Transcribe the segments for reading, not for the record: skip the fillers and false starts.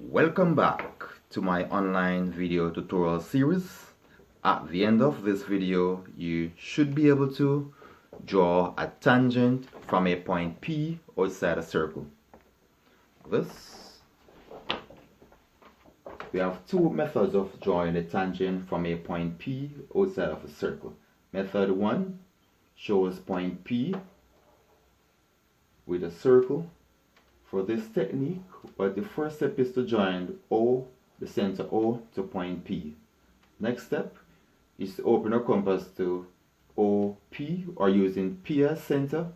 Welcome back to my online video tutorial series. At the end of this video, you should be able to draw a tangent from a point P outside a circle. We have two methods of drawing a tangent from a point P outside of a circle. Method 1 shows point P with a circle. For this technique, the first step is to join the center O to point P. Next step is to open our compass to OP, or using P as center,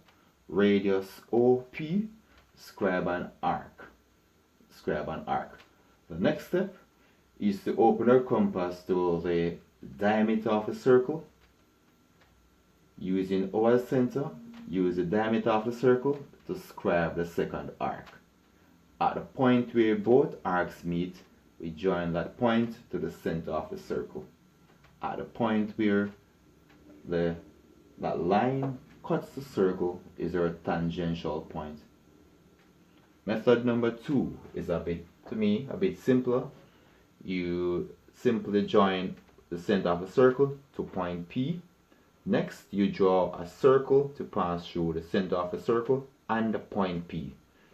radius OP, scribe an arc. The next step is to open our compass to the diameter of a circle. Using O as center, use the diameter of the circle to scribe the second arc. At the point where both arcs meet, we join that point to the center of the circle. At the point where that line cuts the circle is our tangential point. Method number 2 is a bit simpler. You simply join the center of the circle to point P. Next, you draw a circle to pass through the center of the circle and the point P.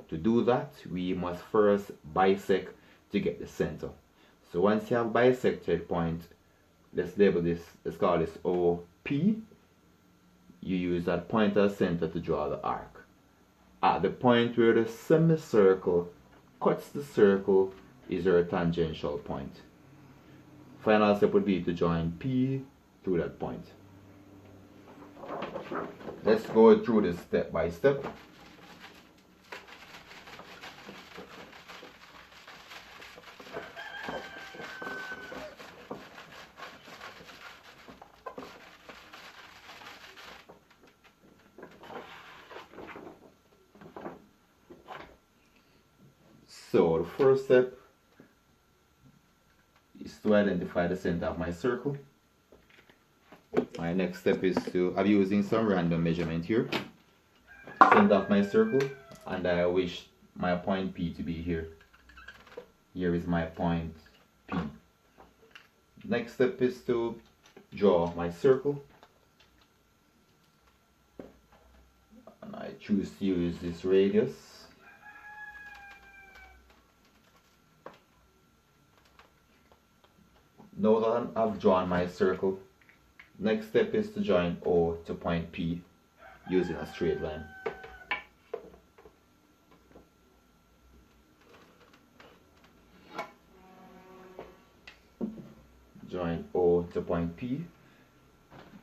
To do that, we must first bisect to get the center. So once you have bisected point, let's call this OP. You use that point as center to draw the arc. At the point where the semicircle cuts the circle is our tangential point. Final step would be to join P through that point. Let's go through this step by step. So the first step is to identify the center of my circle. My next step is I'm using some random measurement here. Center of my circle, and I wish my point P to be here. Here is my point P. Next step is to draw my circle. And I choose to use this radius. Now that I've drawn my circle, next step is to join O to point P using a straight line. Join O to point P.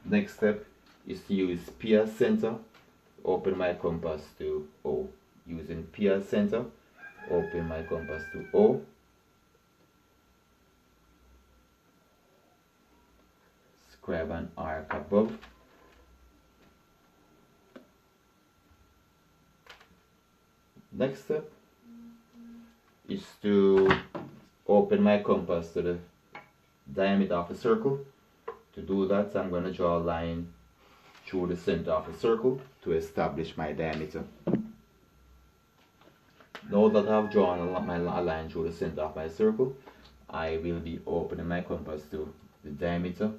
Next step is to use P as center, open my compass to O. Using P as center, open my compass to O. Scribe an arc above. Next step is to open my compass to the diameter of the circle. To do that, I'm going to draw a line through the center of the circle to establish my diameter. Now that I've drawn a line through the center of my circle, I will be opening my compass to the diameter.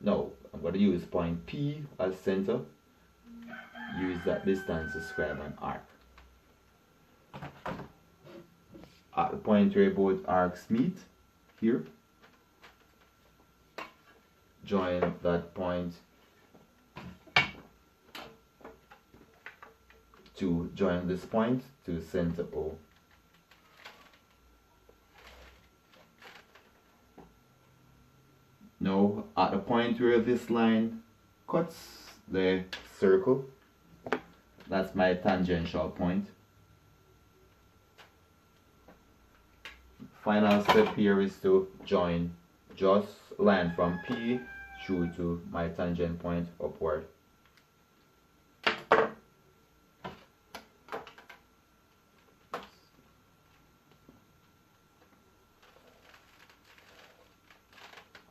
Now, I'm going to use point P as center. Use that distance to scribe an arc. At the point where both arcs meet, here, join that point to join this point to center O. Now, at the point where this line cuts the circle, that's my tangential point. Final step here is to join just line from P through to my tangent point upward.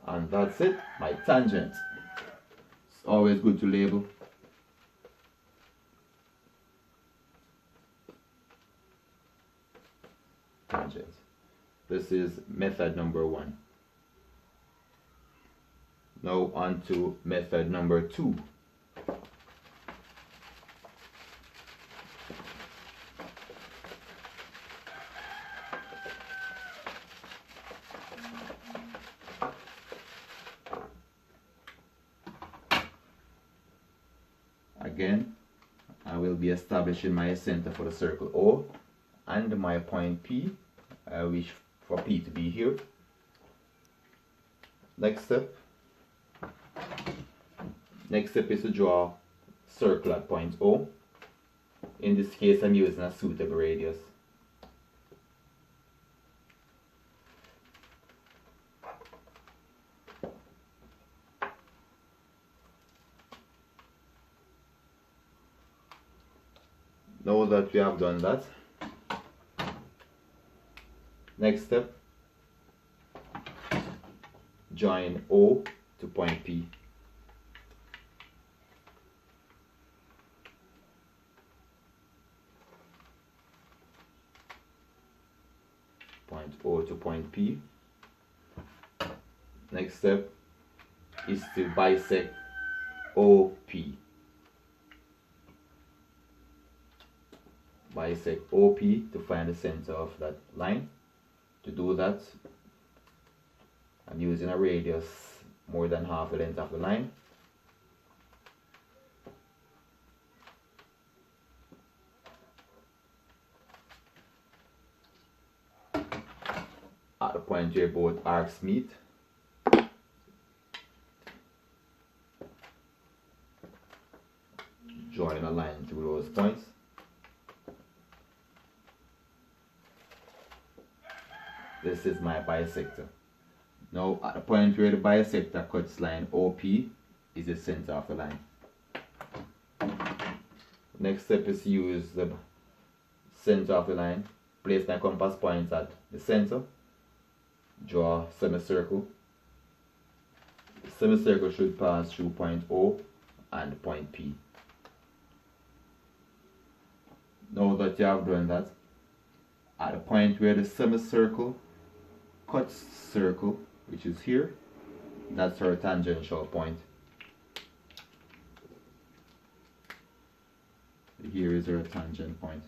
And that's it, my tangent. It's always good to label. tangent. This is method number 1. Now on to method number 2. Again, I will be establishing my center for the circle O and my point P. I wish for P to be here. Next step is to draw a circle at point O. In this case, I'm using a suitable radius. Now that we have done that, next step, join O to point P. Point O to point P. Next step is to bisect OP. Bisect OP to find the center of that line. To do that, I'm using a radius more than half the length of the line. At the point where both arcs meet, drawing a line through those points. This is my bisector. Now at the point where the bisector cuts line OP is the center of the line. Next step is to use the center of the line. Place my compass point at the center. Draw a semicircle. The semicircle should pass through point O and point P. Now that you have done that, at the point where the semicircle cuts circle, which is here, that's our tangential point. Here is our tangent point.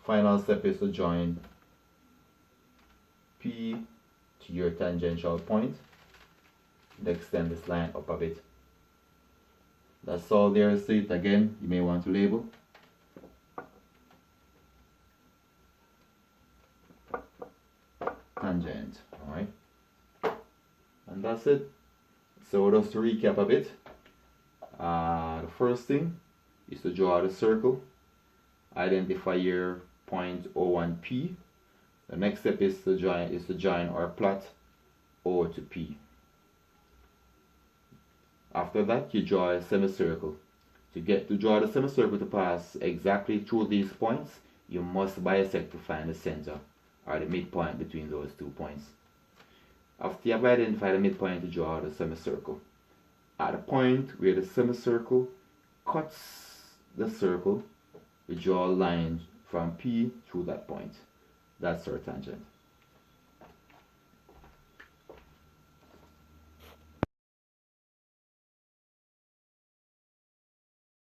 Final step is to join P to your tangential point and extend this line up a bit. That's all there is to it. Again, you may want to label. Tangent, alright? And that's it. So just to recap a bit, the first thing is to draw the circle, identify your point O1P. The next step is to join or plot O to P. After that, you draw a semicircle. To draw the semicircle to pass exactly through these points, you must bisect to find the center or the midpoint between those 2 points. After you have identified the midpoint, to draw the semicircle. At the point where the semicircle cuts the circle, we draw a line from P through that point. That's our tangent.